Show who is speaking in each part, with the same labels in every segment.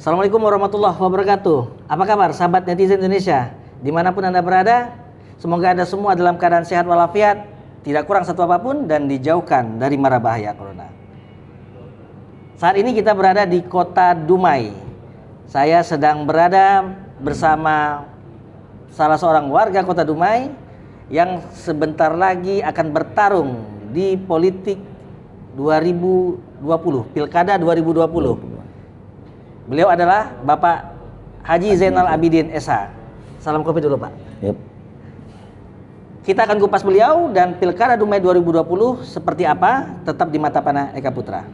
Speaker 1: Assalamualaikum warahmatullahi wabarakatuh. Apa kabar sahabat netizen Indonesia? Dimanapun Anda berada, semoga Anda semua dalam keadaan sehat walafiat, tidak kurang satu apapun, dan dijauhkan dari mara bahaya corona. Saat ini kita berada di kota Dumai. Saya sedang berada bersama salah seorang warga kota Dumai yang sebentar lagi akan bertarung di politik 2020, Pilkada 2020. Beliau adalah Bapak Haji Zainal Abidin SH. Salam kopi dulu, Pak.
Speaker 2: Yep.
Speaker 1: Kita akan kupas beliau dan Pilkada Dumai 2020 seperti apa, tetap di mata panah Eka Putra.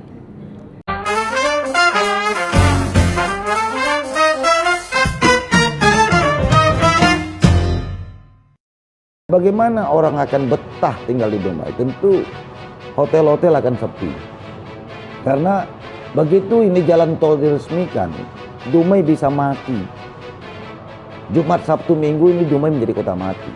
Speaker 2: Bagaimana orang akan betah tinggal di Dumai? Tentu hotel-hotel akan sepi. Karena begitu ini jalan tol diresmikan, Dumai bisa mati. Jumat, Sabtu, Minggu ini Dumai menjadi kota mati.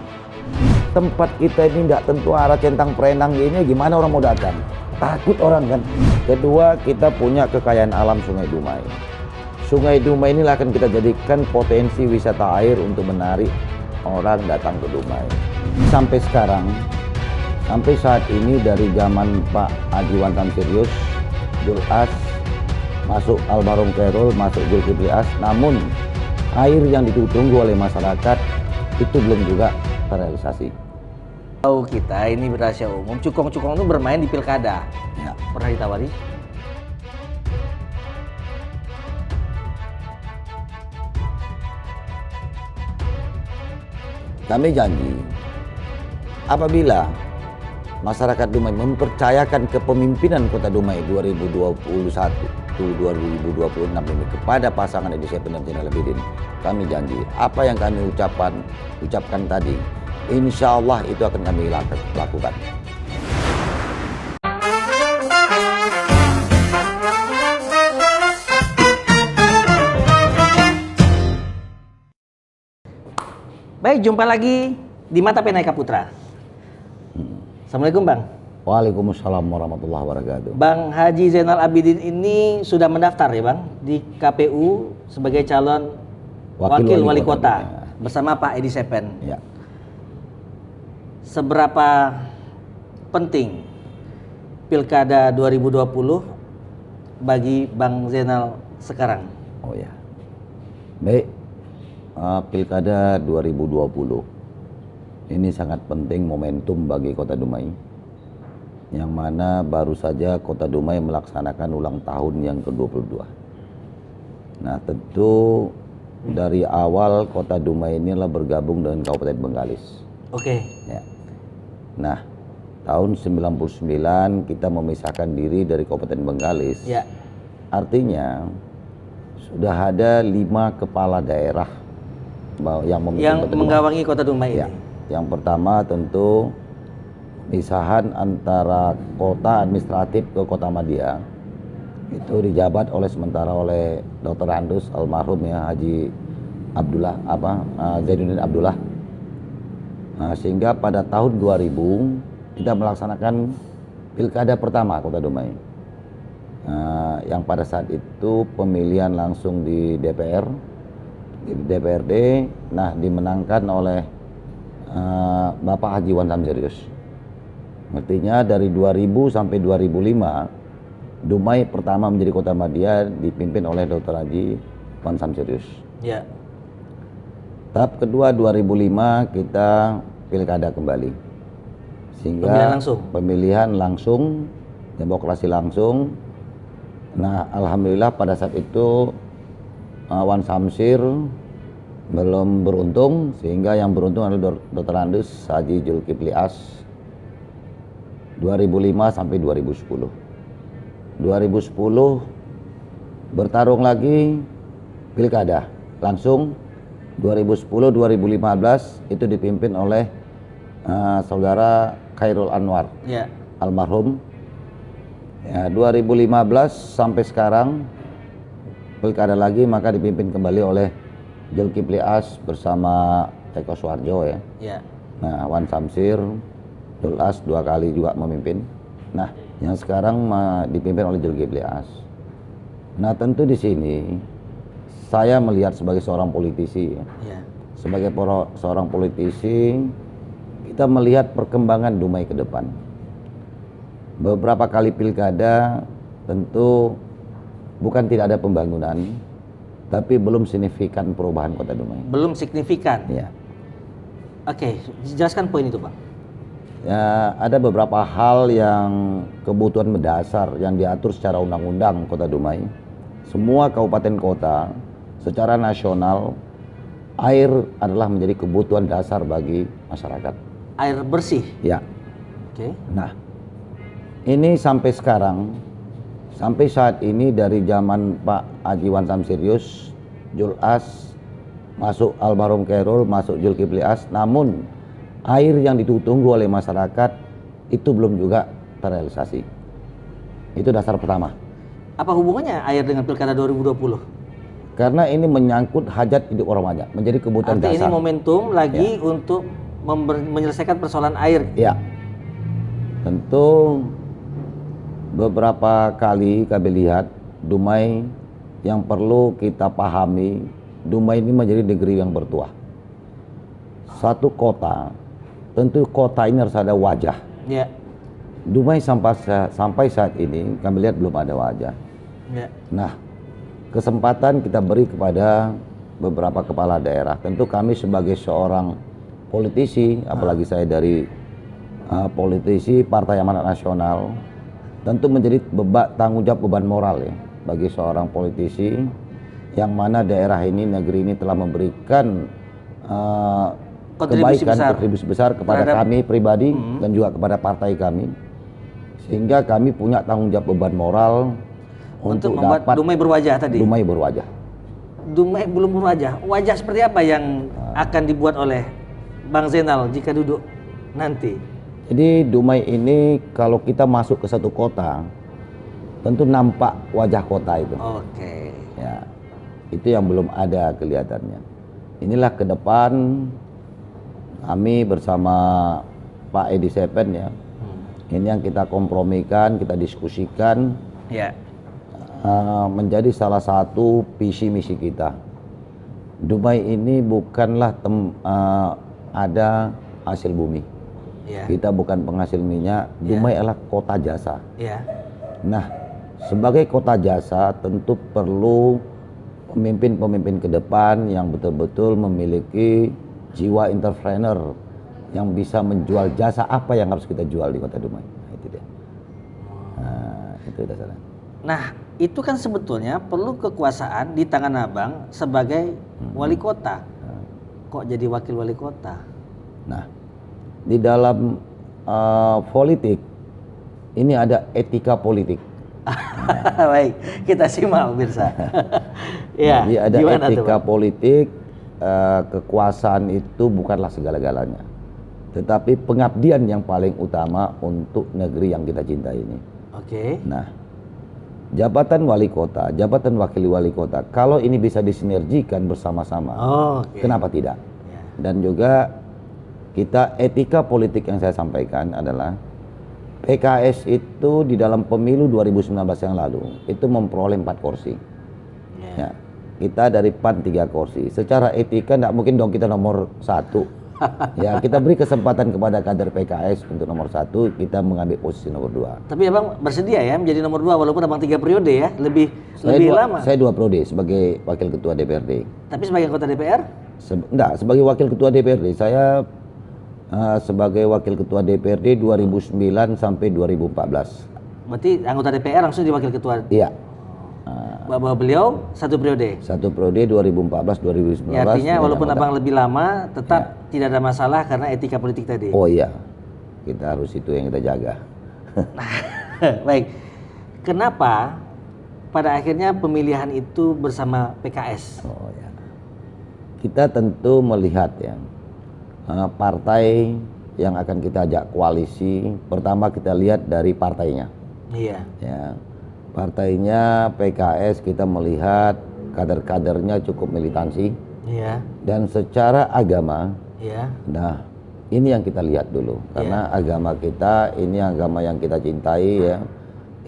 Speaker 2: Tempat kita ini tidak tentu arah centang perenang ini, gimana orang mau datang? Takut orang kan. Kedua, kita punya kekayaan alam Sungai Dumai. Sungai Dumai inilah akan kita jadikan potensi wisata air untuk menarik orang datang ke Dumai. Sampai sekarang, sampai saat ini dari zaman Pak Haji Wantam Serius, Julas, masuk almarhum Khairul, masuk Zulkifli As, namun air yang ditunggu oleh masyarakat itu belum juga terrealisasi.
Speaker 1: Tahu kita ini berasia umum, cukong-cukong itu bermain di pilkada.
Speaker 2: Ya.
Speaker 1: Pernah ditawari?
Speaker 2: Kami janji, apabila masyarakat Dumai mempercayakan kepemimpinan Kota Dumai 2021-2026 ini kepada pasangan Edi Sepin dan Zainal Abidin, kami janji apa yang kami ucapkan tadi, insya Allah itu akan kami lakukan.
Speaker 1: Baik, jumpa lagi di mata panah Eka Putra. Assalamualaikum, Bang.
Speaker 2: Waalaikumsalam warahmatullahi wabarakatuh.
Speaker 1: Bang Haji Zainal Abidin ini sudah mendaftar ya, Bang, di KPU sebagai calon wakil wali kota bersama Pak Edi Sepen.
Speaker 2: Ya.
Speaker 1: Seberapa penting Pilkada 2020 bagi Bang Zainal sekarang?
Speaker 2: Oh ya. Baik. Pilkada 2020 ini sangat penting momentum bagi Kota Dumai, yang mana baru saja Kota Dumai melaksanakan ulang tahun yang ke-22. Nah, tentu dari awal Kota Dumai inilah bergabung dengan Kabupaten Bengkalis.
Speaker 1: Oke.
Speaker 2: Ya. Nah, tahun 99 kita memisahkan diri dari Kabupaten Bengkalis.
Speaker 1: Ya.
Speaker 2: Artinya sudah ada 5 kepala daerah yang
Speaker 1: menggawangi Kota Dumai
Speaker 2: ya.
Speaker 1: ini.
Speaker 2: Yang pertama tentu pemisahan antara kota administratif ke Kota Madia itu dijabat sementara oleh Dr. Andus almarhum ya Haji Abdullah Zainuddin Abdullah. Nah, sehingga pada tahun 2000 kita melaksanakan pilkada pertama Kota Dumai. Yang pada saat itu pemilihan langsung di DPR, di DPRD, nah dimenangkan oleh Bapak Haji Wantam Serius. Artinya dari 2000 sampai 2005 Dumai pertama menjadi kota Madia dipimpin oleh Dr. Haji Wantam Serius.
Speaker 1: Ya.
Speaker 2: Tahap kedua 2005 kita pilkada kembali. Sehingga pemilihan langsung, demokrasi langsung. Nah, alhamdulillah pada saat itu Wan Samsir belum beruntung, sehingga yang beruntung adalah Dr. Andus Haji Zulkifli As 2005 sampai 2010. 2010 bertarung lagi pilkada langsung 2010-2015 itu dipimpin oleh saudara Khairul Anwar
Speaker 1: ya.
Speaker 2: Almarhum. Ya, 2015 sampai sekarang pilkada lagi maka dipimpin kembali oleh Zulkifli As bersama Eko Suharjo ya.
Speaker 1: Ya.
Speaker 2: Nah, Wan Samsir, Julas 2 kali juga memimpin. Nah, yang sekarang dipimpin oleh Zulkifli As. Nah, tentu di sini saya melihat sebagai seorang politisi,
Speaker 1: Ya.
Speaker 2: sebagai seorang politisi, kita melihat perkembangan Dumai ke depan. Beberapa kali pilkada tentu bukan tidak ada pembangunan, tapi belum signifikan perubahan Kota Dumai.
Speaker 1: Belum signifikan.
Speaker 2: Ya.
Speaker 1: Oke, jelaskan poin itu, Pak.
Speaker 2: Ya, ada beberapa hal yang kebutuhan mendasar yang diatur secara undang-undang Kota Dumai. Semua kabupaten kota secara nasional, air adalah menjadi kebutuhan dasar bagi masyarakat.
Speaker 1: Air bersih.
Speaker 2: Ya.
Speaker 1: Oke.
Speaker 2: Nah, ini sampai sekarang, sampai saat ini dari zaman Pak Ajiwan Samsirius, Julas, masuk almarhum Khairul, masuk Zulkifli As, namun air yang ditunggu oleh masyarakat itu belum juga terrealisasi. Itu dasar pertama.
Speaker 1: Apa hubungannya air dengan pilkada 2020?
Speaker 2: Karena ini menyangkut hajat hidup orang banyak, menjadi kebutuhan
Speaker 1: Artinya ini
Speaker 2: dasar.
Speaker 1: momentum lagi untuk menyelesaikan persoalan air.
Speaker 2: Ya, tentu beberapa kali kami lihat Dumai yang perlu kita pahami, Dumai ini menjadi negeri yang bertuah. Satu kota, tentu kota ini harus ada wajah.
Speaker 1: Ya.
Speaker 2: Dumai sampai saat ini kami lihat belum ada wajah.
Speaker 1: Ya.
Speaker 2: Nah, kesempatan kita beri kepada beberapa kepala daerah. Tentu kami sebagai seorang politisi, apalagi saya dari politisi Partai Amanat Nasional, tentu menjadi tanggung jawab beban moral ya bagi seorang politisi, yang mana daerah ini, negeri ini telah memberikan kontribusi besar kepada kami pribadi dan juga kepada partai kami, sehingga kami punya tanggung jawab beban moral untuk
Speaker 1: membuat
Speaker 2: dapat
Speaker 1: Dumai berwajah tadi.
Speaker 2: Dumai berwajah.
Speaker 1: Dumai belum berwajah. Wajah seperti apa yang akan dibuat oleh Bang Zainal jika duduk nanti?
Speaker 2: Jadi Dumai ini kalau kita masuk ke satu kota, tentu nampak wajah kota itu.
Speaker 1: Oke.
Speaker 2: Ya, itu yang belum ada kelihatannya. Inilah ke depan kami bersama Pak Edi Sepen ya. Ini yang kita kompromikan, kita diskusikan.
Speaker 1: Ya.
Speaker 2: Menjadi salah satu visi misi kita. Dumai ini bukanlah ada hasil bumi.
Speaker 1: Ya.
Speaker 2: Kita bukan penghasil minyak. Dumai adalah kota jasa.
Speaker 1: Ya.
Speaker 2: Nah, sebagai kota jasa tentu perlu pemimpin-pemimpin ke depan yang betul-betul memiliki jiwa entrepreneur yang bisa menjual jasa apa yang harus kita jual di Kota Dumai. Nah, itu dia. Nah, itu dasarnya.
Speaker 1: Nah, itu kan sebetulnya perlu kekuasaan di tangan Abang sebagai wali kota. Kok jadi wakil wali kota?
Speaker 2: Nah, di dalam politik ini ada etika politik.
Speaker 1: Baik, kita simak pemirsa. Ya,
Speaker 2: jadi ada
Speaker 1: gimana
Speaker 2: etika
Speaker 1: tuh,
Speaker 2: politik, kekuasaan itu bukanlah segala-galanya, tetapi pengabdian yang paling utama untuk negeri yang kita cintai ini.
Speaker 1: Oke.
Speaker 2: Nah, jabatan wali kota, jabatan wakil wali kota, kalau ini bisa disinergikan bersama-sama, kenapa tidak?
Speaker 1: Ya.
Speaker 2: Dan juga kita etika politik yang saya sampaikan adalah PKS itu di dalam pemilu 2019 yang lalu itu memperoleh 4 kursi. Ya, kita dari PAN 3 kursi. Secara etika tidak mungkin dong kita nomor 1. Ya, kita beri kesempatan kepada kader PKS untuk nomor 1, kita mengambil posisi nomor 2.
Speaker 1: Tapi Abang bersedia ya menjadi nomor 2 walaupun Abang 3 periode ya, lebih lama.
Speaker 2: Saya 2 periode sebagai wakil ketua DPRD.
Speaker 1: Tapi sebagai anggota DPR?
Speaker 2: Enggak, sebagai wakil ketua DPRD saya sebagai wakil ketua DPRD 2009 sampai 2014.
Speaker 1: Berarti anggota DPR langsung di wakil ketua?
Speaker 2: Iya.
Speaker 1: Bahwa beliau 1 periode?
Speaker 2: 1 periode 2014-2019.
Speaker 1: Ya, artinya walaupun Abang lebih lama tetap tidak ada masalah karena etika politik tadi?
Speaker 2: Oh iya, kita harus itu yang kita jaga.
Speaker 1: Baik, kenapa pada akhirnya pemilihan itu bersama PKS?
Speaker 2: Oh ya, kita tentu melihat ya, partai yang akan kita ajak koalisi, pertama kita lihat dari partainya.
Speaker 1: Iya.
Speaker 2: Ya, partainya PKS kita melihat kader-kadernya cukup militansi.
Speaker 1: Iya.
Speaker 2: Dan secara agama.
Speaker 1: Iya.
Speaker 2: Nah, ini yang kita lihat dulu, karena agama kita ini agama yang kita cintai ya.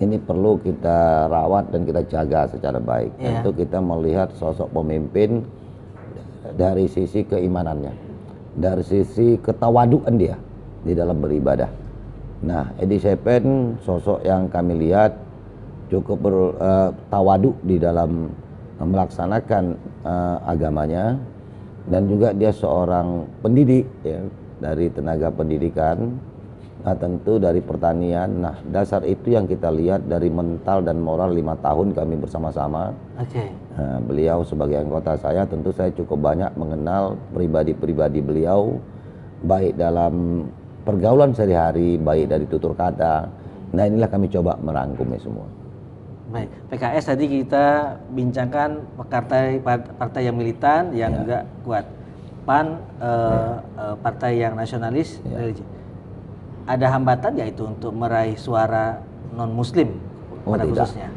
Speaker 2: ini perlu kita rawat dan kita jaga secara baik.
Speaker 1: Iya.
Speaker 2: Tentu kita melihat sosok pemimpin dari sisi keimanannya, dari sisi ketawaduan dia di dalam beribadah. Nah, Edi Sepen sosok yang kami lihat cukup bertawadu di dalam melaksanakan agamanya, dan juga dia seorang pendidik ya, dari tenaga pendidikan. Nah, tentu dari pertanian. Nah, dasar itu yang kita lihat dari mental dan moral 5 tahun kami bersama-sama.
Speaker 1: Oke.
Speaker 2: Nah, beliau sebagai anggota saya, tentu saya cukup banyak mengenal pribadi-pribadi beliau, baik dalam pergaulan sehari-hari, baik dari tutur kata. Nah, inilah kami coba merangkumnya semua.
Speaker 1: Baik, PKS tadi kita bincangkan partai yang militan, yang juga kuat. PAN partai yang nasionalis, religi. Ada hambatan nggak itu untuk meraih suara non-muslim pada khususnya?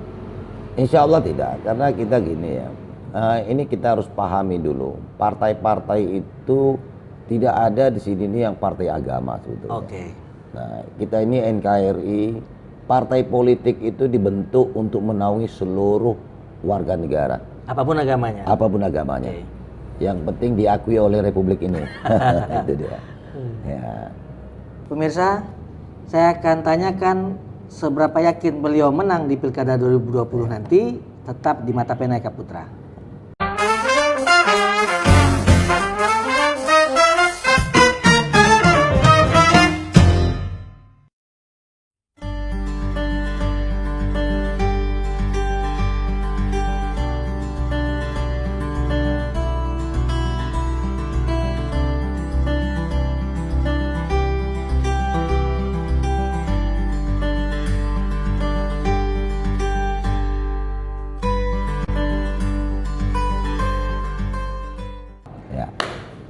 Speaker 2: Insya Allah tidak, karena kita gini ya, ini kita harus pahami dulu, partai-partai itu tidak ada di sini nih yang partai agama sebetulnya.
Speaker 1: Oke.
Speaker 2: Nah, kita ini NKRI, partai politik itu dibentuk untuk menaungi seluruh warga negara.
Speaker 1: Apapun agamanya.
Speaker 2: Apapun agamanya.
Speaker 1: Okay.
Speaker 2: Yang penting diakui oleh republik ini. Itu dia. Ya.
Speaker 1: Pemirsa, saya akan tanyakan seberapa yakin beliau menang di Pilkada 2020 nanti, tetap di Mata Pena Eka Putra.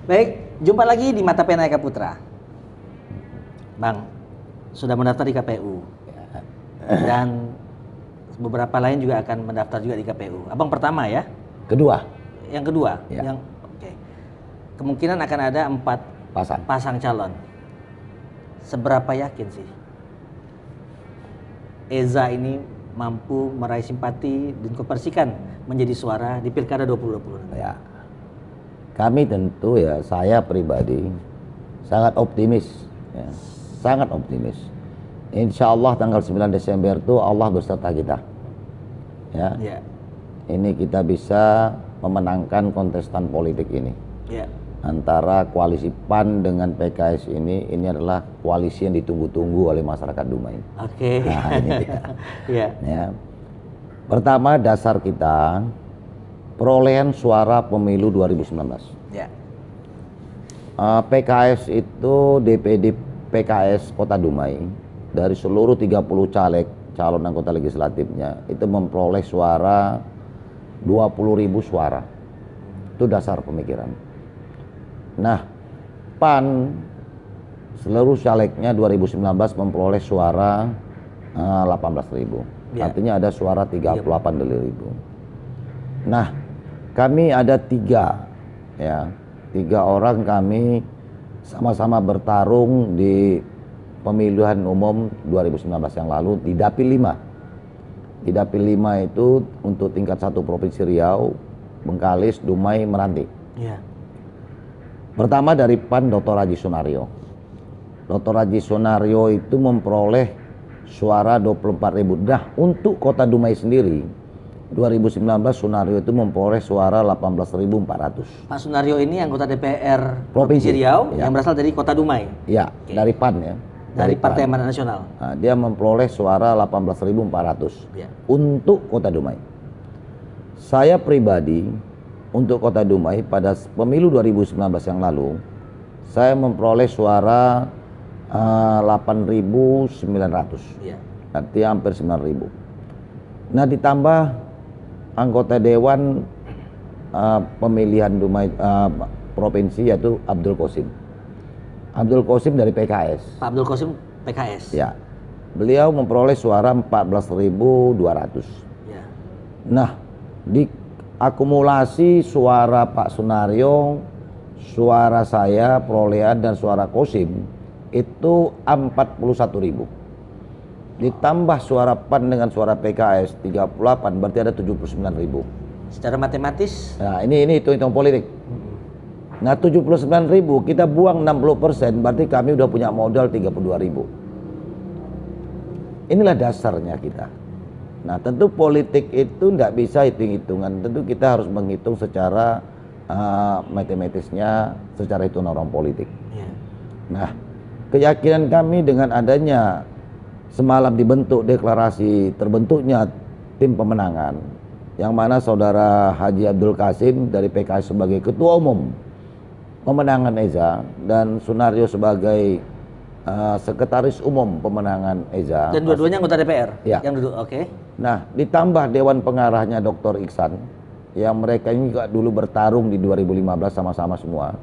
Speaker 1: Baik, jumpa lagi di Mata Pena Eka Putra. Bang, sudah mendaftar di KPU. Dan beberapa lain juga akan mendaftar juga di KPU. Abang pertama ya?
Speaker 2: Kedua.
Speaker 1: Yang kedua?
Speaker 2: Ya.
Speaker 1: Oke. Kemungkinan akan ada 4 pasang calon. Seberapa yakin sih Eza ini mampu meraih simpati dan kepersikan menjadi suara di Pilkada 2020?
Speaker 2: Ya. Kami tentu ya, saya pribadi sangat optimis ya. Sangat optimis. Insya Allah tanggal 9 Desember itu Allah berserta kita ya. Ini kita bisa memenangkan kontestan politik ini antara koalisi PAN dengan PKS. Ini adalah koalisi yang ditunggu-tunggu oleh masyarakat Dumai.
Speaker 1: Oke.
Speaker 2: Nah, ini dia. Ya. Pertama, dasar kita perolehan suara pemilu 2019.
Speaker 1: Ya.
Speaker 2: PKS itu DPD PKS Kota Dumai dari seluruh 30 caleg calon anggota legislatifnya itu memperoleh suara 20.000 suara. Itu dasar pemikiran. Nah, PAN seluruh calegnya 2019 memperoleh suara 18.000. Artinya ada suara 38.000. Nah, kami ada 3 orang kami sama-sama bertarung di pemilihan umum 2019 yang lalu di Dapil 5. Di Dapil 5 itu untuk tingkat 1 Provinsi Riau, Bengkalis, Dumai, Meranti. Ya. Pertama dari PAN Dr. Haji Sunario. Dr. Haji Sunario itu memperoleh suara 24.000. Nah, untuk Kota Dumai sendiri 2019 Sunario itu memperoleh suara 18.400.
Speaker 1: Pak Sunario ini anggota DPR Provinsi Riau yang berasal dari Kota Dumai.
Speaker 2: Ya, dari PAN ya.
Speaker 1: Dari Partai Amanat Nasional.
Speaker 2: Nah, dia memperoleh suara 18.400 untuk Kota Dumai. Saya pribadi untuk Kota Dumai pada pemilu 2019 yang lalu, saya memperoleh suara 8.900. Artinya hampir 9.000. Nah, ditambah anggota dewan pemilihan Dumai provinsi yaitu Abdul Qasim. Abdul Qasim dari PKS.
Speaker 1: Pak Abdul Qasim PKS.
Speaker 2: Ya. Beliau memperoleh suara 14.200. Ya. Nah, di akumulasi suara Pak Sunario, suara saya, perolehan dan suara Qasim itu 41.000. ditambah suara PAN dengan suara PKS 38, berarti ada 79.000.
Speaker 1: Secara matematis,
Speaker 2: Nah, ini hitung politik. Nah, 79.000 kita buang 60%, berarti kami udah punya modal 32.000. Inilah dasarnya kita. Nah, tentu politik itu tidak bisa hitung-hitungan. Tentu kita harus menghitung secara matematisnya, secara hitungan orang politik.
Speaker 1: ya.
Speaker 2: Nah, keyakinan kami dengan adanya semalam dibentuk deklarasi terbentuknya tim pemenangan, yang mana saudara Haji Abdul Qasim dari PKS sebagai ketua umum pemenangan EZA dan Sunario sebagai sekretaris umum pemenangan EZA.
Speaker 1: Dan dua-duanya anggota DPR
Speaker 2: Ya.
Speaker 1: yang duduk. Oke.
Speaker 2: Nah, ditambah dewan pengarahnya Dr. Iksan, yang mereka ini juga dulu bertarung di 2015 sama-sama semua.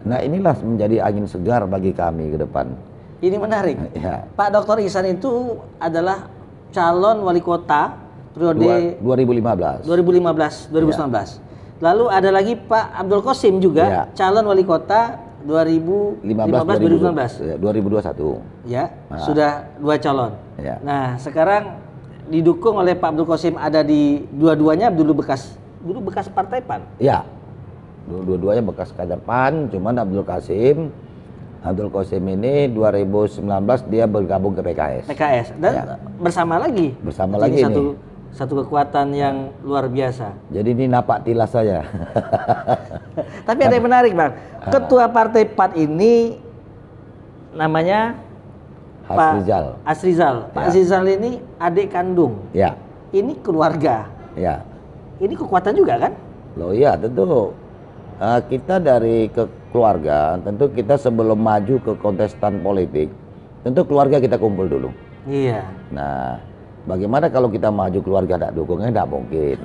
Speaker 2: Nah, inilah menjadi angin segar bagi kami ke depan.
Speaker 1: Ini menarik.
Speaker 2: Ya.
Speaker 1: Pak Dr. Ihsan itu adalah calon wali kota periode
Speaker 2: 2015.
Speaker 1: 2015-2019. Lalu ada lagi Pak Abdul Qasim juga,
Speaker 2: Ya.
Speaker 1: calon wali kota 2015-2019.
Speaker 2: 2021.
Speaker 1: Ya,
Speaker 2: Nah.
Speaker 1: sudah 2 calon.
Speaker 2: Ya.
Speaker 1: Nah, sekarang didukung oleh Pak Abdul Qasim, ada di dua-duanya dulu bekas partai PAN.
Speaker 2: Ya. Dua-duanya bekas kader PAN, cuman Abdul Qasim ini 2019 dia bergabung ke PKS.
Speaker 1: PKS dan
Speaker 2: Ya.
Speaker 1: bersama lagi.
Speaker 2: Bersama
Speaker 1: Jadi
Speaker 2: lagi
Speaker 1: satu kekuatan yang luar biasa.
Speaker 2: Jadi ini napak tilas saja.
Speaker 1: Tapi ada yang menarik, Bang. Ketua Partai PAN ini namanya
Speaker 2: Hasrizal.
Speaker 1: Asrizal. Pak
Speaker 2: Ya.
Speaker 1: Asrizal ini adik kandung.
Speaker 2: Ya.
Speaker 1: Ini keluarga.
Speaker 2: Ya.
Speaker 1: Ini kekuatan juga kan?
Speaker 2: Loh iya, tentu kita dari keluarga, tentu kita sebelum maju ke kontestan politik, tentu keluarga kita kumpul dulu.
Speaker 1: Iya.
Speaker 2: Nah, bagaimana kalau kita maju keluarga tidak dukungnya? Tidak mungkin.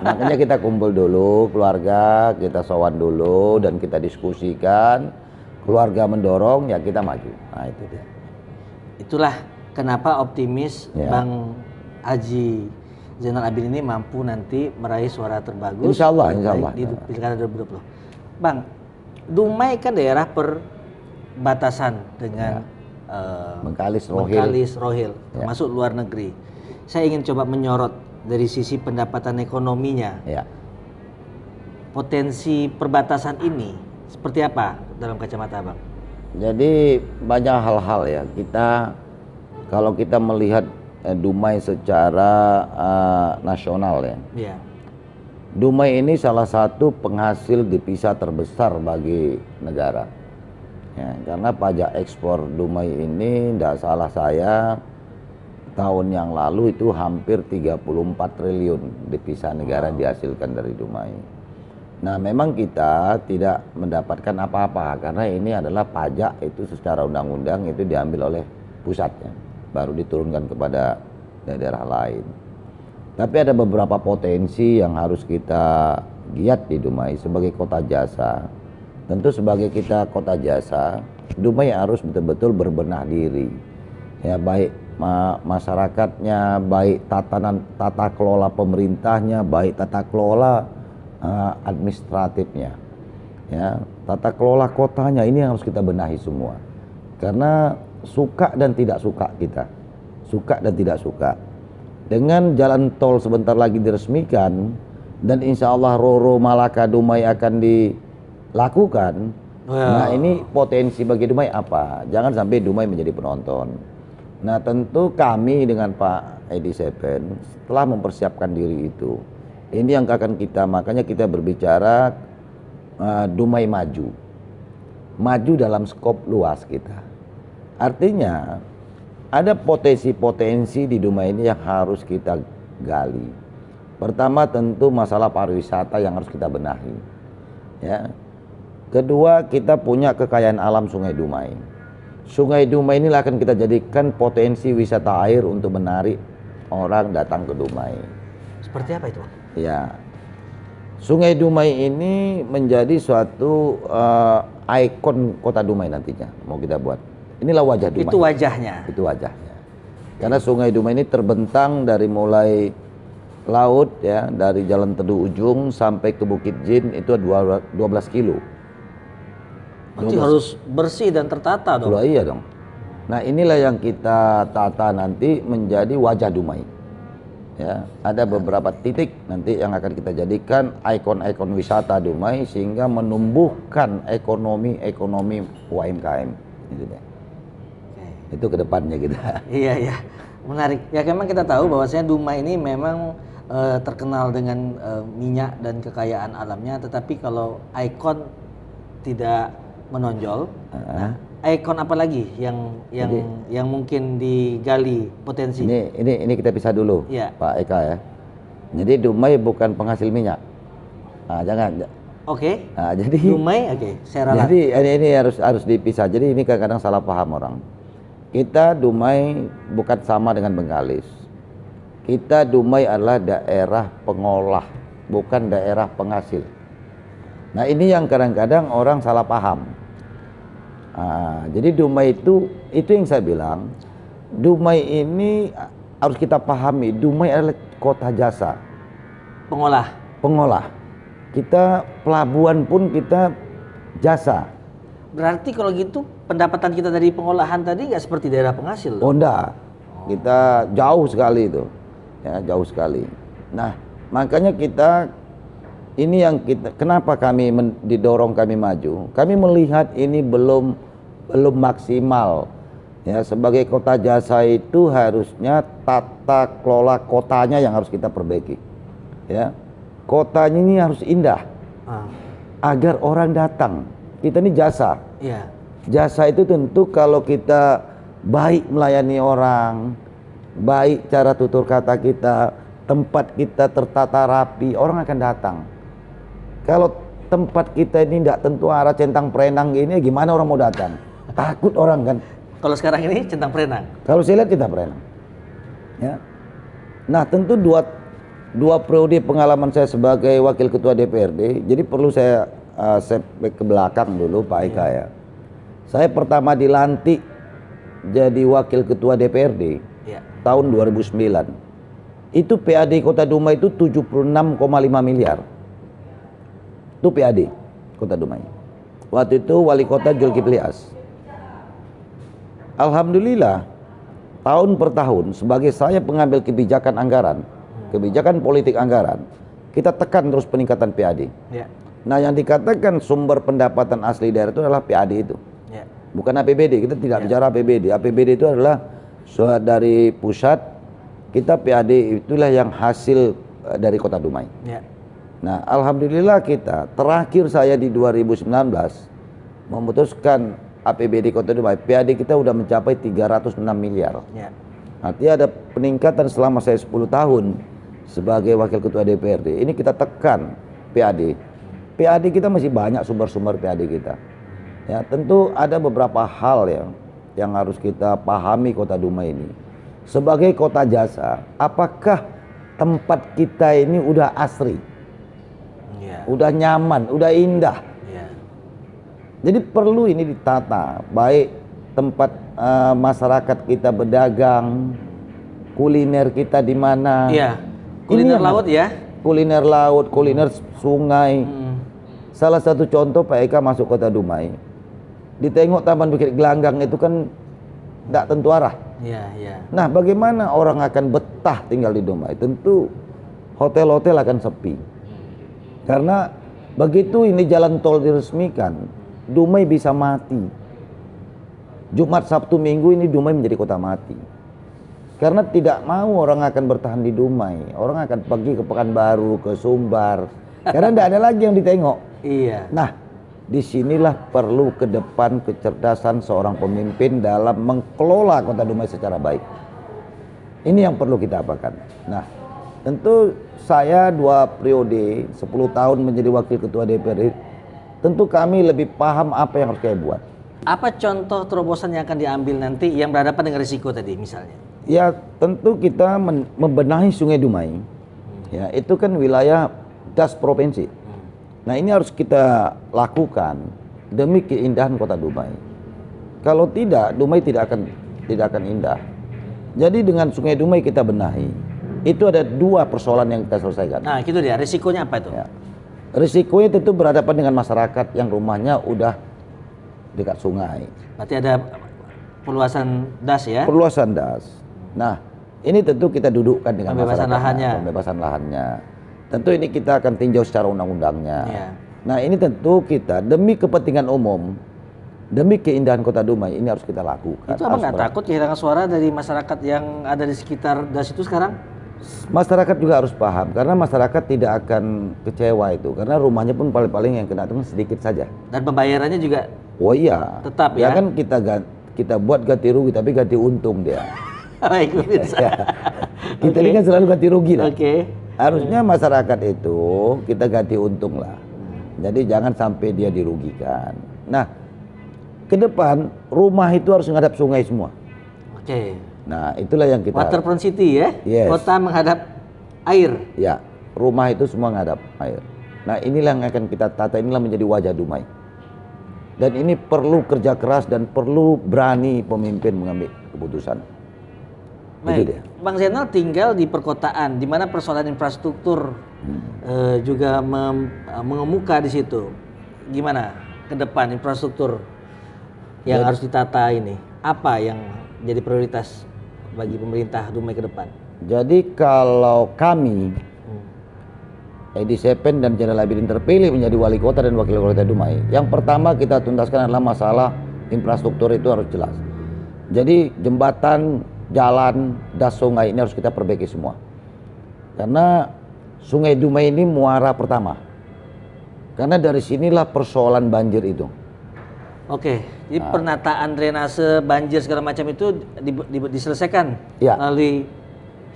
Speaker 2: Makanya kita kumpul dulu keluarga, kita sowan dulu dan kita diskusikan. Keluarga mendorong, ya kita maju. Nah, itu dia.
Speaker 1: Itulah kenapa optimis
Speaker 2: Ya.
Speaker 1: Bang Haji Zainal Abidin ini mampu nanti meraih suara terbagus.
Speaker 2: Insya Allah,
Speaker 1: di Pilkada 2020. Bang, Dumai kan daerah perbatasan dengan
Speaker 2: Bengkalis,
Speaker 1: Rohil, termasuk luar negeri. Saya ingin coba menyorot dari sisi pendapatan ekonominya.
Speaker 2: Ya.
Speaker 1: Potensi perbatasan ini seperti apa dalam kacamata Bang?
Speaker 2: Jadi banyak hal-hal ya. Kalau kita melihat Dumai secara nasional ya.
Speaker 1: Iya.
Speaker 2: Dumai ini salah satu penghasil devisa terbesar bagi negara. Ya, karena pajak ekspor Dumai ini, tidak salah saya, tahun yang lalu itu hampir 34 triliun devisa negara dihasilkan dari Dumai. Nah, memang kita tidak mendapatkan apa-apa karena ini adalah pajak itu secara undang-undang itu diambil oleh pusatnya, baru diturunkan kepada daerah lain. Tapi ada beberapa potensi yang harus kita giat di Dumai sebagai kota jasa. Tentu sebagai kita kota jasa, Dumai harus betul-betul berbenah diri. Ya, baik masyarakatnya, baik tata kelola pemerintahnya, baik tata kelola administratifnya. Ya, tata kelola kotanya ini yang harus kita benahi semua. Karena suka dan tidak suka kita. Suka dan tidak suka. Dengan jalan tol sebentar lagi diresmikan dan insya Allah Roro Malaka Dumai akan dilakukan. Nah, ini potensi bagi Dumai apa? Jangan sampai Dumai menjadi penonton. Nah, tentu kami dengan Pak Edi Sepen setelah mempersiapkan diri itu, ini yang akan makanya kita berbicara Dumai maju dalam skop luas kita. Artinya ada potensi-potensi di Dumai ini yang harus kita gali. Pertama tentu masalah pariwisata yang harus kita benahi. Ya. Kedua, kita punya kekayaan alam Sungai Dumai. Sungai Dumai inilah akan kita jadikan potensi wisata air untuk menarik orang datang ke Dumai.
Speaker 1: Seperti apa itu?
Speaker 2: Ya. Sungai Dumai ini menjadi suatu ikon kota Dumai nantinya mau kita buat. Inilah wajah Dumai.
Speaker 1: Itu wajahnya.
Speaker 2: Itu wajahnya. Karena Sungai Dumai ini terbentang dari mulai laut ya, dari Jalan Teduh Ujung sampai ke Bukit Jin itu 12 kilo.
Speaker 1: Berarti harus bersih dan tertata dong.
Speaker 2: Iya dong. Nah, inilah yang kita tata nanti menjadi wajah Dumai. Ya, ada beberapa titik nanti yang akan kita jadikan ikon-ikon wisata Dumai sehingga menumbuhkan ekonomi UMKM. Gitu deh.
Speaker 1: Oke.
Speaker 2: Itu kedepannya kita.
Speaker 1: Iya, iya. Menarik. Ya memang kita tahu bahwasanya Dumai ini memang terkenal dengan minyak dan kekayaan alamnya, tetapi kalau ikon tidak menonjol, nah, ikon apa lagi yang mungkin digali potensi?
Speaker 2: Ini kita pisah dulu,
Speaker 1: ya.
Speaker 2: Pak Eka ya. Jadi Dumai bukan penghasil minyak. Nah, jangan.
Speaker 1: Oke.
Speaker 2: Nah, jadi
Speaker 1: Dumai, saya ralat.
Speaker 2: Jadi ini harus dipisah. Jadi ini kadang-kadang salah paham orang. Kita Dumai bukan sama dengan Bengkalis. Kita Dumai adalah daerah pengolah, bukan daerah penghasil. Nah, ini yang kadang-kadang orang salah paham. Jadi Dumai itu yang saya bilang, Dumai ini harus kita pahami, Dumai adalah kota jasa. Pengolah. Kita pelabuhan pun kita jasa.
Speaker 1: Berarti kalau gitu pendapatan kita dari pengolahan tadi nggak seperti daerah penghasil?
Speaker 2: Oh enggak, kita jauh sekali itu, ya jauh sekali. Nah, makanya ini yang kenapa kami didorong kami maju. Kami melihat ini belum maksimal. Ya, sebagai kota jasa itu harusnya tata kelola kotanya yang harus kita perbaiki. Ya, kotanya ini harus indah agar orang datang. Kita ini jasa.
Speaker 1: Iya.
Speaker 2: Jasa itu tentu kalau kita baik melayani orang, baik cara tutur kata kita, tempat kita tertata rapi, orang akan datang. Kalau tempat kita ini tidak tentu arah centang perenang gini, gimana orang mau datang? Takut orang kan.
Speaker 1: Kalau sekarang ini centang perenang.
Speaker 2: Kalau saya lihat kita perenang. Ya. Nah, tentu dua periode pengalaman saya sebagai wakil ketua DPRD, jadi perlu saya ke belakang dulu Pak Eka ya. Saya pertama dilantik jadi wakil ketua DPRD tahun 2009. Itu PAD Kota Dumai itu 76,5 miliar. Itu PAD Kota Dumai. Waktu itu wali kota Zulkifli Hasan. Alhamdulillah tahun per tahun sebagai saya pengambil kebijakan anggaran, kebijakan politik anggaran, kita tekan terus peningkatan PAD. Ya. Nah, yang dikatakan sumber pendapatan asli daerah itu adalah PAD itu. Ya. Bukan APBD, kita tidak bicara APBD. APBD itu adalah dari pusat, kita PAD itulah yang hasil dari Kota Dumai. Ya. Nah, alhamdulillah kita terakhir saya di 2019 memutuskan APBD Kota Dumai, PAD kita udah mencapai 306 miliar. Ya. Artinya ada peningkatan selama saya 10 tahun sebagai wakil ketua DPRD. Ini kita tekan PAD. PAD kita masih banyak sumber-sumber PAD kita. Ya, tentu ada beberapa hal yang harus kita pahami Kota Dumai ini. Sebagai kota jasa, apakah tempat kita ini udah asri? Yeah. Udah nyaman, udah indah. Yeah. Jadi perlu ini ditata, baik tempat masyarakat kita berdagang, kuliner kita di mana? Iya.
Speaker 1: Kuliner laut ya?
Speaker 2: Kuliner laut, kuliner sungai. Salah satu contoh Pak Eka masuk Kota Dumai, ditengok Taman Bukit Gelanggang itu kan tidak tentu arah. Iya, iya. Nah, bagaimana orang akan betah tinggal di Dumai? Tentu hotel-hotel akan sepi. Karena begitu ini jalan tol diresmikan, Dumai bisa mati. Jumat, Sabtu, Minggu ini Dumai menjadi kota mati. Karena tidak mau orang akan bertahan di Dumai. Orang akan pergi ke Pekanbaru, ke Sumbar. Karena tidak ada lagi yang ditengok. Iya. Nah, disinilah perlu ke depan kecerdasan seorang pemimpin dalam mengelola Kota Dumai secara baik. Ini yang perlu kita apakan. Nah, tentu saya 2 periode 10 tahun menjadi wakil ketua DPRD, tentu kami lebih paham apa yang harus saya buat.
Speaker 1: Apa contoh terobosan yang akan diambil nanti yang berhadapan dengan risiko tadi misalnya?
Speaker 2: Ya, tentu kita membenahi Sungai Dumai. Ya, itu kan wilayah das provinsi. Nah, ini harus kita lakukan demi keindahan Kota Dumai. Kalau tidak, Dumai tidak akan indah. Jadi dengan Sungai Dumai kita benahi. Itu ada 2 persoalan yang kita selesaikan.
Speaker 1: Nah, itu dia. Risikonya apa itu? Ya.
Speaker 2: Risikonya tentu berhadapan dengan masyarakat yang rumahnya udah dekat sungai.
Speaker 1: Berarti ada perluasan das ya.
Speaker 2: Perluasan das. Nah, ini tentu kita dudukkan dengan
Speaker 1: Pembebasan
Speaker 2: masyarakat,
Speaker 1: lahannya.
Speaker 2: pembebasan lahannya. Tentu ini kita akan tinjau secara undang-undangnya.
Speaker 1: Iya.
Speaker 2: Nah, ini tentu kita demi kepentingan umum, demi keindahan Kota Dumai ini harus kita lakukan.
Speaker 1: Itu abang
Speaker 2: Harus
Speaker 1: nggak takut kehilangan suara dari masyarakat yang ada di sekitar das itu sekarang?
Speaker 2: Masyarakat juga harus paham karena masyarakat tidak akan kecewa itu karena rumahnya pun paling-paling yang kena itu sedikit saja.
Speaker 1: Dan pembayarannya juga
Speaker 2: Oh iya.
Speaker 1: tetap
Speaker 2: Ya
Speaker 1: ya.
Speaker 2: kan kita buat ganti rugi tapi ganti untung dia.
Speaker 1: Baik, bisa.
Speaker 2: Ya. Kita ini kan selalu ganti rugi lah.
Speaker 1: Oke.
Speaker 2: Harusnya masyarakat itu kita ganti untung lah. Jadi jangan sampai dia dirugikan. Nah, ke depan rumah itu harus menghadap sungai semua.
Speaker 1: Oke.
Speaker 2: Nah, itulah yang kita
Speaker 1: Waterfront City ya.
Speaker 2: Yes.
Speaker 1: Kota menghadap air.
Speaker 2: ya, rumah itu semua menghadap air. Nah, inilah yang akan kita tata, inilah menjadi wajah Dumai. Dan ini perlu kerja keras dan perlu berani pemimpin mengambil keputusan. Itu dia.
Speaker 1: Bang Zainal tinggal di perkotaan, di mana persoalan infrastruktur juga mengemuka di situ. Gimana ke depan infrastruktur yang harus ditata ini? Apa yang jadi prioritas bagi pemerintah Dumai ke depan?
Speaker 2: Jadi kalau kami Edi Sepen dan Jenderal Abidin terpilih menjadi wali kota dan wakil wali kota Dumai, yang pertama kita tuntaskan adalah masalah infrastruktur itu harus jelas. Jadi jembatan, jalan, das sungai ini harus kita perbaiki semua. Karena Sungai Dumai ini muara pertama. Karena dari sinilah persoalan banjir itu.
Speaker 1: Oke, jadi penataan drainase banjir segala macam itu diselesaikan
Speaker 2: Ya.
Speaker 1: melalui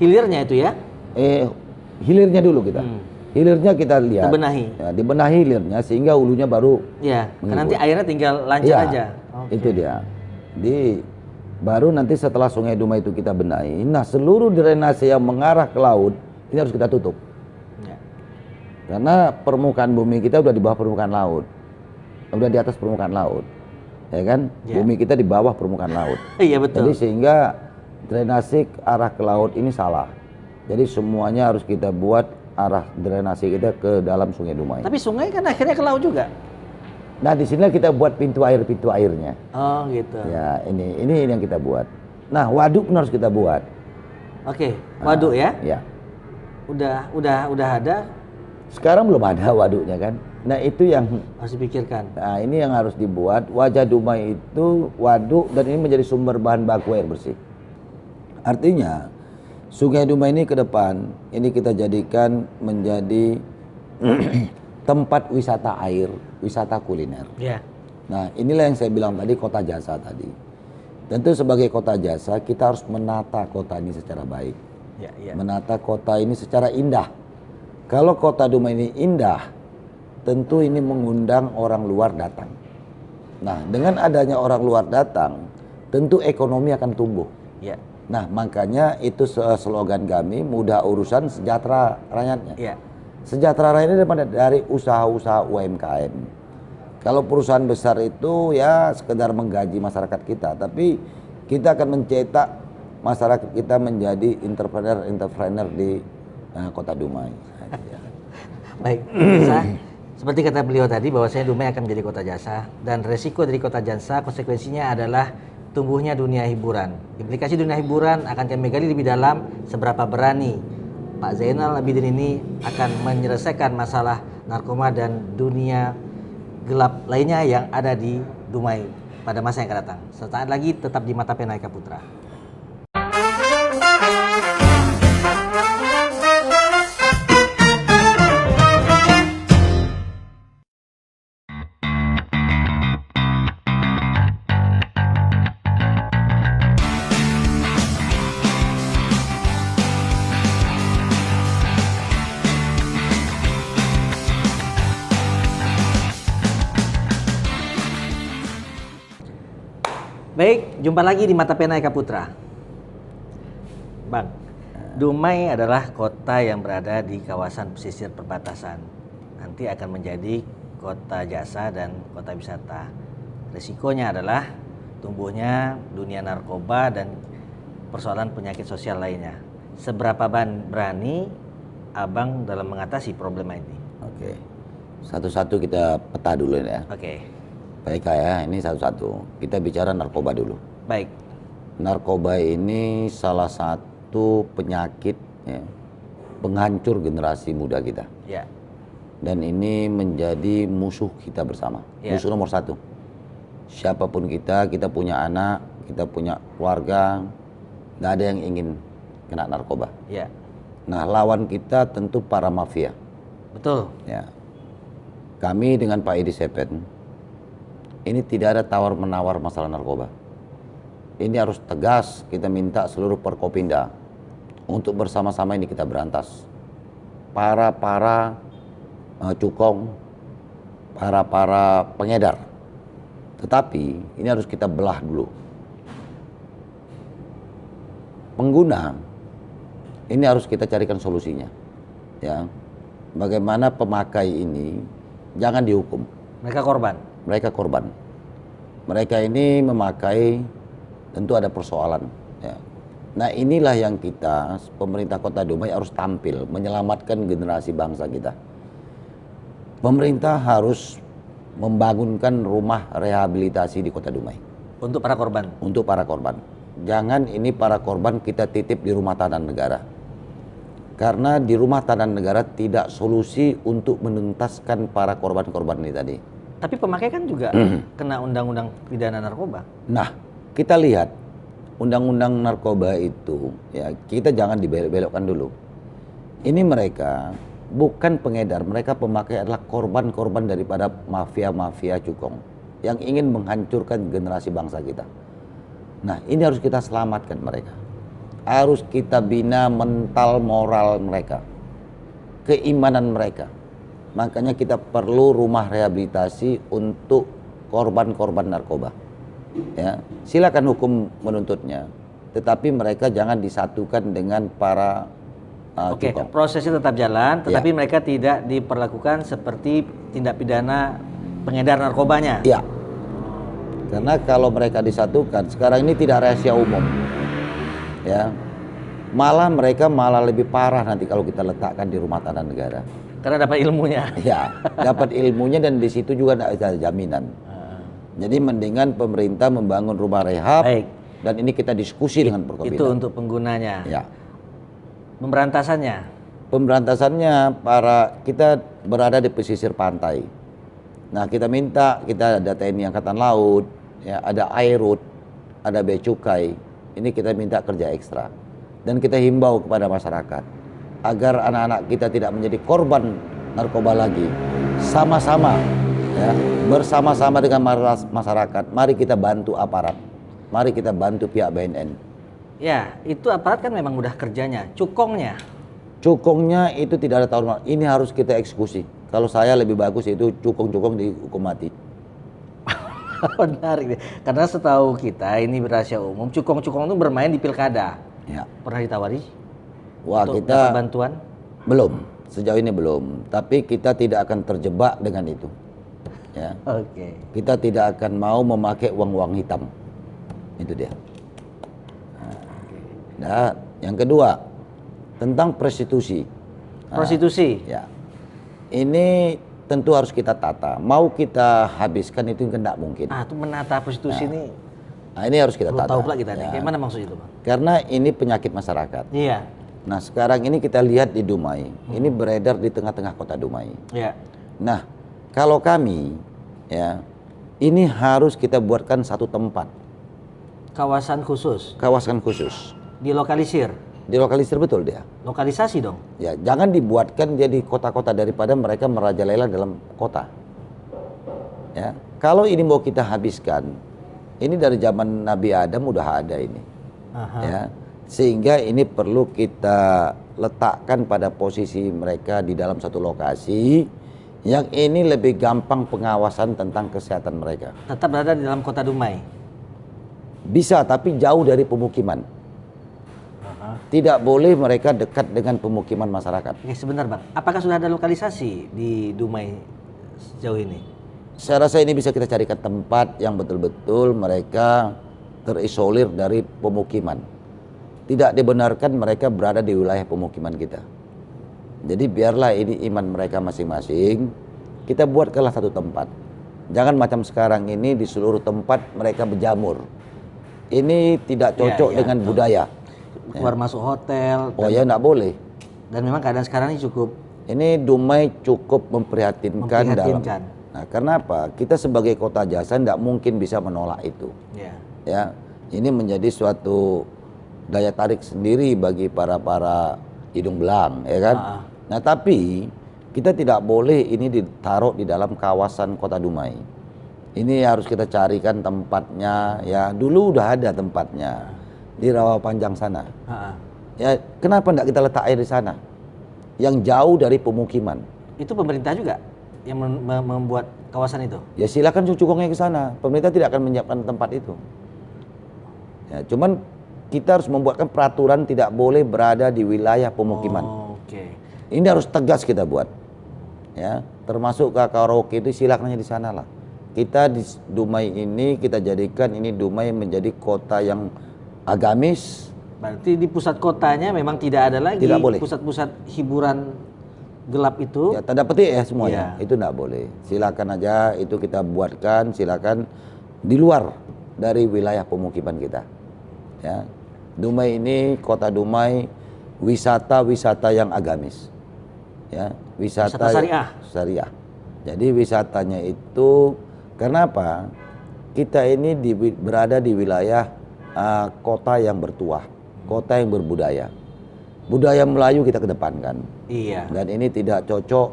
Speaker 1: hilirnya itu ya?
Speaker 2: Hilirnya dulu kita. Hilirnya kita lihat.
Speaker 1: Dibenahi.
Speaker 2: Ya, dibenahi hilirnya sehingga hulunya baru
Speaker 1: Ya,
Speaker 2: mengikut.
Speaker 1: nanti airnya tinggal lancar
Speaker 2: Iya,
Speaker 1: aja. Oke.
Speaker 2: Itu dia. Baru nanti setelah Sungai Dumai itu kita benahi. Nah, seluruh drainase yang mengarah ke laut ini harus kita tutup.
Speaker 1: Ya.
Speaker 2: Karena permukaan bumi kita udah di bawah permukaan laut. Udah di atas permukaan laut. Ya kan?
Speaker 1: Ya.
Speaker 2: Bumi kita di bawah permukaan laut.
Speaker 1: Iya betul.
Speaker 2: Jadi sehingga drainase ke arah ke laut ini salah. Jadi semuanya harus kita buat arah drainase kita ke dalam Sungai Dumai.
Speaker 1: Tapi sungai kan akhirnya ke laut juga.
Speaker 2: Nah, di sini kita buat pintu airnya.
Speaker 1: Oh gitu.
Speaker 2: Ya, ini yang kita buat. Nah, waduk pun harus kita buat.
Speaker 1: Oke, waduk ya.
Speaker 2: Ya.
Speaker 1: Udah ada,
Speaker 2: Sekarang belum ada waduknya kan. Nah, itu yang
Speaker 1: harus dipikirkan.
Speaker 2: ini yang harus dibuat. Wajah Dumai itu waduk dan ini menjadi sumber bahan baku air bersih. Artinya, Sungai Dumai ini ke depan ini kita jadikan menjadi tempat wisata air, wisata kuliner.
Speaker 1: Ya.
Speaker 2: Nah, inilah yang saya bilang tadi, kota jasa tadi. Tentu sebagai kota jasa kita harus menata kota ini secara baik.
Speaker 1: Ya, ya.
Speaker 2: Menata kota ini secara indah. Kalau kota Dumai ini indah, tentu ini mengundang orang luar datang. Nah, dengan adanya orang luar datang, tentu ekonomi akan tumbuh.
Speaker 1: Ya.
Speaker 2: Nah, makanya itu slogan kami, mudah urusan sejahtera rakyatnya.
Speaker 1: Ya.
Speaker 2: Sejahtera rakyatnya dari usaha-usaha UMKM. Kalau perusahaan besar itu ya sekedar menggaji masyarakat kita, tapi kita akan mencetak masyarakat kita menjadi entrepreneur di kota Dumai.
Speaker 1: Baik, pemirsa, seperti kata beliau tadi bahwasanya Dumai akan menjadi kota jasa dan resiko dari kota jasa konsekuensinya adalah tumbuhnya dunia hiburan. Implikasi dunia hiburan akan kami gali lebih dalam seberapa berani Pak Zainal Abidin ini akan menyelesaikan masalah narkoba dan dunia gelap lainnya yang ada di Dumai pada masa yang akan datang. Sesaat lagi tetap di Mata Pena Eka Putra. Baik, jumpa lagi di Mata Pena Eka Putra. Bang, Dumai adalah kota yang berada di kawasan pesisir perbatasan. Nanti akan menjadi kota jasa dan kota wisata. Risikonya adalah tumbuhnya dunia narkoba dan persoalan penyakit sosial lainnya. Seberapa berani Abang dalam mengatasi problema ini?
Speaker 2: Oke. Satu-satu kita peta dulu ya.
Speaker 1: Oke.
Speaker 2: Baik ya, ini satu-satu. Kita bicara narkoba dulu.
Speaker 1: Baik.
Speaker 2: Narkoba ini salah satu penyakit ya, penghancur generasi muda kita.
Speaker 1: Ya.
Speaker 2: Dan ini menjadi musuh kita bersama.
Speaker 1: Ya.
Speaker 2: Musuh nomor satu. Siapapun kita punya anak, kita punya keluarga, nggak ada yang ingin kena narkoba.
Speaker 1: Ya.
Speaker 2: Nah, lawan kita tentu para mafia.
Speaker 1: Betul.
Speaker 2: Ya. Kami dengan Pak Edi Sepen, ini tidak ada tawar-menawar masalah narkoba. Ini harus tegas, kita minta seluruh Forkopimda untuk bersama-sama ini kita berantas. Para cukong, para pengedar. Tetapi ini harus kita belah dulu. Pengguna, ini harus kita carikan solusinya. Ya. Bagaimana pemakai ini jangan dihukum.
Speaker 1: Mereka korban.
Speaker 2: Mereka korban. Mereka ini memakai, tentu ada persoalan. Ya. Nah, inilah yang kita, pemerintah Kota Dumai harus tampil menyelamatkan generasi bangsa kita. Pemerintah harus membangunkan rumah rehabilitasi di Kota Dumai.
Speaker 1: Untuk para korban.
Speaker 2: Untuk para korban. Jangan ini para korban kita titip di rumah tahanan negara. Karena di rumah tahanan negara tidak solusi untuk menuntaskan para korban-korban ini tadi.
Speaker 1: Tapi pemakai kan juga kena undang-undang pidana narkoba.
Speaker 2: Nah, kita lihat undang-undang narkoba itu, ya kita jangan dibelok-belokkan dulu. Ini mereka bukan pengedar, mereka pemakai adalah korban-korban daripada mafia-mafia cukong yang ingin menghancurkan generasi bangsa kita. Nah, ini harus kita selamatkan mereka. Harus kita bina mental moral mereka, keimanan mereka. Makanya kita perlu rumah rehabilitasi untuk korban-korban narkoba. Ya, silakan hukum menuntutnya, tetapi mereka jangan disatukan dengan para
Speaker 1: Oke,
Speaker 2: cukong.
Speaker 1: prosesnya tetap jalan, tetapi
Speaker 2: Ya.
Speaker 1: mereka tidak diperlakukan seperti tindak pidana pengedar narkobanya.
Speaker 2: Ya, karena kalau mereka disatukan, sekarang ini tidak rahasia umum. Ya, malah mereka malah lebih parah nanti kalau kita letakkan di rumah tahanan negara.
Speaker 1: Karena dapat ilmunya.
Speaker 2: Ya, dapat ilmunya dan di situ juga tidak ada jaminan. Jadi mendingan pemerintah membangun rumah rehab.
Speaker 1: Baik.
Speaker 2: Dan ini kita diskusi dengan Forkopimda.
Speaker 1: Itu untuk penggunanya.
Speaker 2: Ya.
Speaker 1: Pemberantasannya.
Speaker 2: Pemberantasannya kita berada di pesisir pantai. Nah, kita minta, kita ada TNI Angkatan Laut, ya, ada Airut, ada Bea Cukai. Ini kita minta kerja ekstra. Dan kita himbau kepada masyarakat agar anak-anak kita tidak menjadi korban narkoba lagi. Sama-sama, ya, bersama-sama dengan masyarakat, mari kita bantu aparat. Mari kita bantu pihak BNN.
Speaker 1: Ya, itu aparat kan memang udah kerjanya. Cukongnya.
Speaker 2: Cukongnya itu tidak ada tawar. Ini harus kita eksekusi. Kalau saya lebih bagus itu cukong-cukong dihukum mati.
Speaker 1: Menarik deh. Karena setahu kita ini rahasia umum, cukong-cukong itu bermain di pilkada.
Speaker 2: Ya.
Speaker 1: Pernah ditawari?
Speaker 2: Wah,
Speaker 1: untuk
Speaker 2: kita
Speaker 1: dapat bantuan?
Speaker 2: belum. Sejauh ini belum. Tapi kita tidak akan terjebak dengan itu. Ya.
Speaker 1: Oke.
Speaker 2: Kita tidak akan mau memakai uang-uang hitam. Itu dia. Nah, yang kedua tentang prostitusi.
Speaker 1: Prostitusi.
Speaker 2: Ya. Ini tentu harus kita tata. Mau kita habiskan itu tidak mungkin.
Speaker 1: Itu menata prostitusi ini
Speaker 2: Nah, ini harus kita
Speaker 1: belum
Speaker 2: tata.
Speaker 1: tahu pula kita nih.
Speaker 2: Ya.
Speaker 1: Kayak mana maksud itu, Bang?
Speaker 2: Karena ini penyakit masyarakat.
Speaker 1: Iya.
Speaker 2: Nah, sekarang ini kita lihat di Dumai. Ini beredar di tengah-tengah kota Dumai.
Speaker 1: Iya.
Speaker 2: Nah, kalau kami ya, ini harus kita buatkan satu tempat,
Speaker 1: Kawasan khusus.
Speaker 2: kawasan khusus.
Speaker 1: Dilokalisir.
Speaker 2: Dilokalisir betul dia.
Speaker 1: Lokalisasi dong.
Speaker 2: Ya, jangan dibuatkan dia di kota-kota daripada mereka merajalela dalam kota. Ya, kalau ini mau kita habiskan, ini dari zaman Nabi Adam udah ada ini.
Speaker 1: Aha.
Speaker 2: Ya, sehingga ini perlu kita letakkan pada posisi mereka di dalam satu lokasi yang ini lebih gampang pengawasan tentang kesehatan mereka.
Speaker 1: Tetap berada di dalam kota Dumai.
Speaker 2: Bisa, tapi jauh dari pemukiman. Tidak boleh mereka dekat dengan pemukiman masyarakat.
Speaker 1: Oke, sebentar, Bang. Apakah sudah ada lokalisasi di Dumai sejauh ini?
Speaker 2: Saya rasa ini bisa kita carikan tempat yang betul-betul mereka terisolir dari pemukiman. Tidak dibenarkan mereka berada di wilayah pemukiman kita. Jadi biarlah ini iman mereka masing-masing. Kita buatkanlah satu tempat. Jangan macam sekarang ini di seluruh tempat mereka berjamur. ini tidak cocok dengan
Speaker 1: betul.
Speaker 2: budaya.
Speaker 1: Keluar masuk hotel.
Speaker 2: Oh ya, nggak boleh.
Speaker 1: Dan memang keadaan sekarang ini cukup
Speaker 2: Ini Dumai cukup memprihatinkan dalam. Nah, karena apa? Kita sebagai kota jasa nggak mungkin bisa menolak itu.
Speaker 1: Ya.
Speaker 2: Ya, ini menjadi suatu daya tarik sendiri bagi para hidung belang, ya kan? Nah, tapi kita tidak boleh ini ditaruh di dalam kawasan kota Dumai. Ini harus kita carikan tempatnya. Ya, dulu udah ada tempatnya di Rawa Panjang sana. Ya, kenapa enggak kita letak air di sana? Yang jauh dari pemukiman.
Speaker 1: Itu pemerintah juga yang membuat kawasan itu?
Speaker 2: Ya silakan cukongnya ke sana. Pemerintah tidak akan menyiapkan tempat itu. Ya, cuman kita harus membuatkan peraturan tidak boleh berada di wilayah pemukiman.
Speaker 1: Oke.
Speaker 2: Ini harus tegas kita buat. Ya, termasuk ke karaoke itu silakan di sana lah. Kita di Dumai ini kita jadikan ini Dumai menjadi kota yang agamis.
Speaker 1: Berarti di pusat kotanya memang tidak ada lagi pusat-pusat hiburan gelap itu.
Speaker 2: Ya, tanda petik ya semuanya.
Speaker 1: Iya.
Speaker 2: Itu enggak boleh. Silakan aja itu kita buatkan, silakan di luar dari wilayah pemukiman kita. Ya. Dumai ini, kota Dumai, wisata yang agamis. Ya, wisata syariah. Jadi wisatanya itu karena apa? Kita ini berada di wilayah kota yang bertuah. Kota yang berbudaya. Budaya Melayu kita kedepankan.
Speaker 1: Iya.
Speaker 2: Dan ini tidak cocok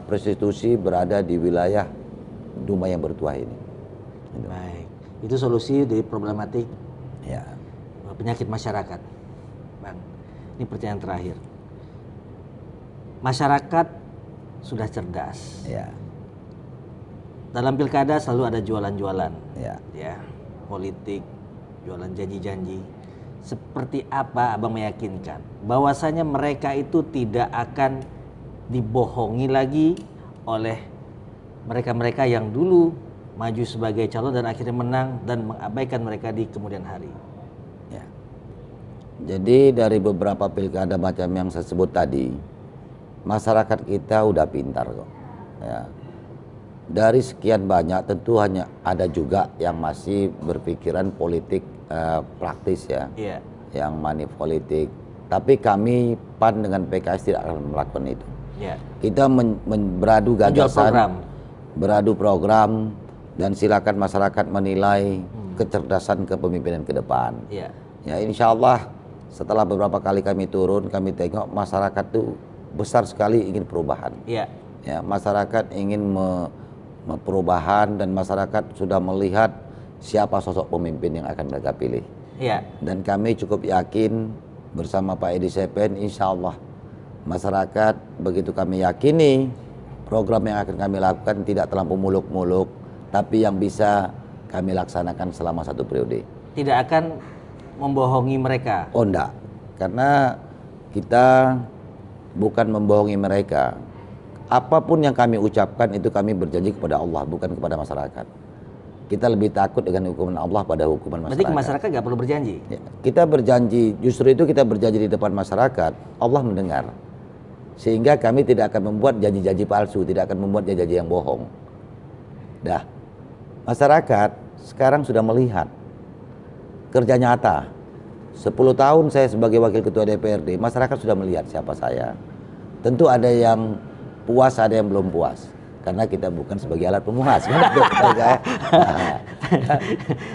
Speaker 2: prostitusi berada di wilayah Dumai yang bertuah ini.
Speaker 1: Baik. Itu solusi dari problematik
Speaker 2: Ya.
Speaker 1: penyakit masyarakat. Bang, ini pertanyaan terakhir. Masyarakat sudah cerdas.
Speaker 2: Ya.
Speaker 1: Dalam pilkada selalu ada jualan-jualan.
Speaker 2: Ya.
Speaker 1: Ya, politik, jualan janji-janji. Seperti apa Abang meyakinkan bahwasanya mereka itu tidak akan dibohongi lagi oleh mereka-mereka yang dulu maju sebagai calon dan akhirnya menang dan mengabaikan mereka di kemudian hari?
Speaker 2: Ya. Jadi dari beberapa pilkada macam yang saya sebut tadi, masyarakat kita udah pintar kok. Ya. Dari sekian banyak tentu hanya ada juga yang masih berpikiran politik praktis ya, yang money politik. Tapi kami PAN dengan PKS tidak akan melakukan itu. Kita beradu gagasan, beradu program, dan silakan masyarakat menilai kecerdasan kepemimpinan ke depan. Ya, insya Allah setelah beberapa kali kami turun, kami tengok masyarakat itu besar sekali ingin perubahan. Ya, masyarakat ingin perubahan dan masyarakat sudah melihat siapa sosok pemimpin yang akan mereka pilih. Dan kami cukup yakin bersama Pak Edi Sepen, insya Allah masyarakat begitu kami yakini program yang akan kami lakukan tidak terlampau muluk-muluk, tapi yang bisa kami laksanakan selama 1 periode.
Speaker 1: Tidak akan membohongi mereka?
Speaker 2: Oh enggak, karena kita bukan membohongi mereka. Apapun yang kami ucapkan itu kami berjanji kepada Allah, bukan kepada masyarakat. Kita lebih takut dengan hukuman Allah pada hukuman masyarakat.
Speaker 1: Berarti masyarakat nggak perlu berjanji?
Speaker 2: Ya, kita berjanji, justru itu kita berjanji di depan masyarakat, Allah mendengar. Sehingga kami tidak akan membuat janji-janji palsu, tidak akan membuat janji-janji yang bohong. Dah, masyarakat sekarang sudah melihat kerja nyata. 10 tahun saya sebagai wakil ketua DPRD, masyarakat sudah melihat siapa saya. Tentu ada yang puas, ada yang belum puas. Karena kita bukan sebagai alat pemuas.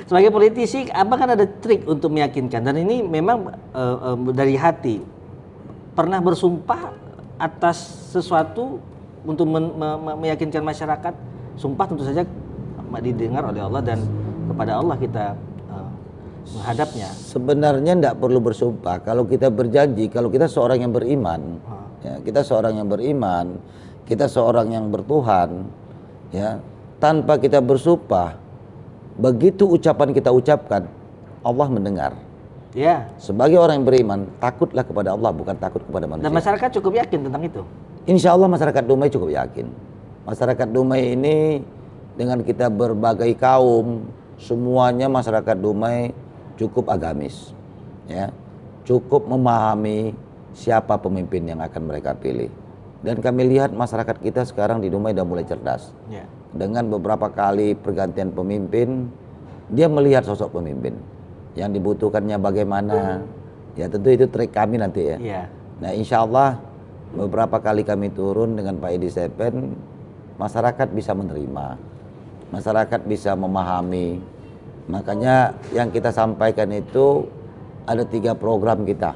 Speaker 1: Sebagai politisi, Abang kan ada trik untuk meyakinkan. Dan ini memang dari hati. Pernah bersumpah atas sesuatu untuk meyakinkan masyarakat. Sumpah tentu saja didengar oleh Allah dan kepada Allah kita menghadapnya.
Speaker 2: Sebenarnya tidak perlu bersumpah. Kalau kita berjanji, kalau kita seorang yang beriman, ya, kita seorang yang beriman, kita seorang yang bertuhan, ya, tanpa kita bersumpah, begitu ucapan kita ucapkan, Allah mendengar.
Speaker 1: Ya.
Speaker 2: Sebagai orang yang beriman, takutlah kepada Allah, bukan takut kepada manusia.
Speaker 1: Dan masyarakat cukup yakin tentang itu?
Speaker 2: Insya Allah masyarakat Dumai cukup yakin. Masyarakat Dumai ini dengan kita berbagai kaum, semuanya masyarakat Dumai cukup agamis, ya, cukup memahami siapa pemimpin yang akan mereka pilih. Dan kami lihat masyarakat kita sekarang di Dumai sudah mulai cerdas. Dengan beberapa kali pergantian pemimpin, dia melihat sosok pemimpin yang dibutuhkannya bagaimana. Ya tentu itu trik kami nanti ya.
Speaker 1: Iya.
Speaker 2: Nah insya Allah beberapa kali kami turun dengan Pak Edi Sepen, masyarakat bisa menerima, masyarakat bisa memahami. Makanya yang kita sampaikan itu ada 3 program kita.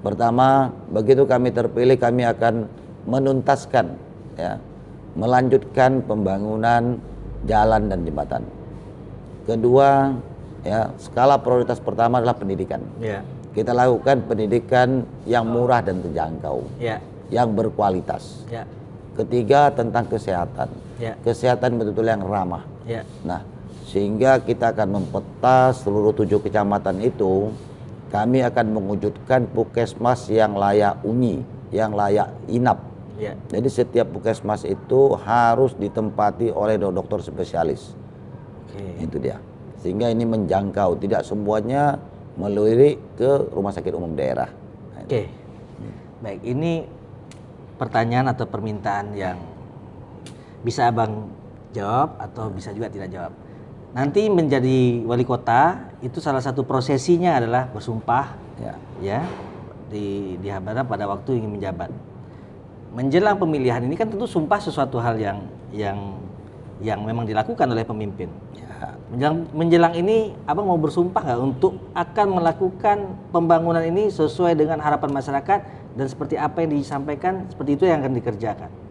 Speaker 2: Pertama, begitu kami terpilih kami akan menuntaskan, ya, melanjutkan pembangunan jalan dan jembatan. Kedua, ya, skala prioritas pertama adalah pendidikan.
Speaker 1: Iya.
Speaker 2: Kita lakukan pendidikan yang murah dan terjangkau,
Speaker 1: Iya.
Speaker 2: yang berkualitas.
Speaker 1: Iya.
Speaker 2: Ketiga, tentang kesehatan.
Speaker 1: Iya.
Speaker 2: Kesehatan betul-betul yang ramah.
Speaker 1: Iya.
Speaker 2: Nah, sehingga kita akan mempeta seluruh 7 kecamatan itu. Kami akan mewujudkan puskesmas yang layak huni, yang layak inap.
Speaker 1: Iya.
Speaker 2: Jadi setiap puskesmas itu harus ditempati oleh dokter spesialis.
Speaker 1: Oke.
Speaker 2: Itu dia. Sehingga ini menjangkau, tidak semuanya melirik ke rumah sakit umum daerah.
Speaker 1: Oke. Baik, ini pertanyaan atau permintaan yang bisa Abang jawab atau bisa juga tidak jawab. Nanti menjadi wali kota itu salah satu prosesinya adalah bersumpah, ya, di Habana pada waktu ingin menjabat. Menjelang pemilihan ini kan tentu sumpah sesuatu hal yang memang dilakukan oleh pemimpin. Ya. Menjelang ini, Abang mau bersumpah nggak untuk akan melakukan pembangunan ini sesuai dengan harapan masyarakat dan seperti apa yang disampaikan, seperti itu yang akan dikerjakan.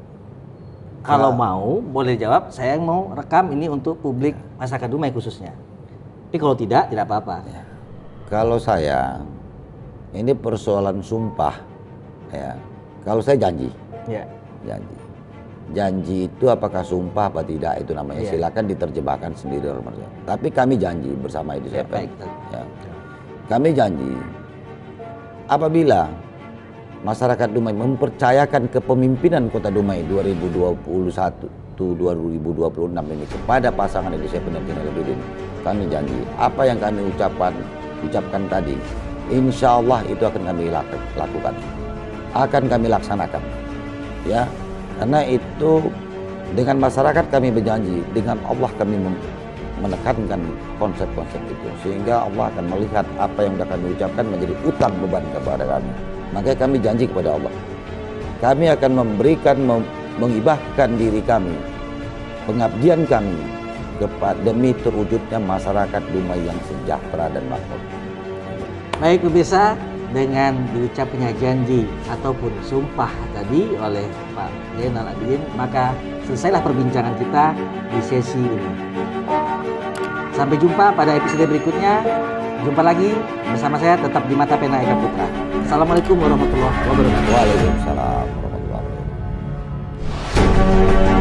Speaker 1: Kalau mau, boleh jawab, saya mau rekam ini untuk publik masyarakat Dumai khususnya. Tapi kalau tidak apa-apa.
Speaker 2: Ya. Kalau saya, ini persoalan sumpah, ya. Kalau saya janji,
Speaker 1: Ya.
Speaker 2: janji itu apakah sumpah apa tidak itu namanya.
Speaker 1: Ya.
Speaker 2: Silakan diterjemahkan sendiri. Tapi kami janji bersama Edi
Speaker 1: Ya,
Speaker 2: Sepen.
Speaker 1: baik.
Speaker 2: Ya. Kami janji, apabila masyarakat Dumai mempercayakan kepemimpinan Kota Dumai 2021-2026 ini kepada pasangan Edi Sepen dan Zainal Abidin, kami janji apa yang kami ucapkan tadi, insya Allah itu akan kami lakukan, akan kami laksanakan, ya, karena itu dengan masyarakat kami berjanji, dengan Allah kami menekankan konsep-konsep itu, sehingga Allah akan melihat apa yang sudah kami ucapkan menjadi utang beban kepada kami. Makanya kami janji kepada Allah, kami akan memberikan, mengibahkan diri kami, pengabdian kami demi terwujudnya masyarakat Dumai yang sejahtera dan makmur.
Speaker 1: Baik pemirsa, dengan diucapkannya janji ataupun sumpah tadi oleh Pak Zainal Abidin, maka selesailah perbincangan kita di sesi ini. Sampai jumpa pada episode berikutnya. Jumpa lagi bersama saya tetap di Mata Pena Eka Putra. Assalamualaikum warahmatullahi wabarakatuh.
Speaker 2: Waalaikumsalam warahmatullahi wabarakatuh.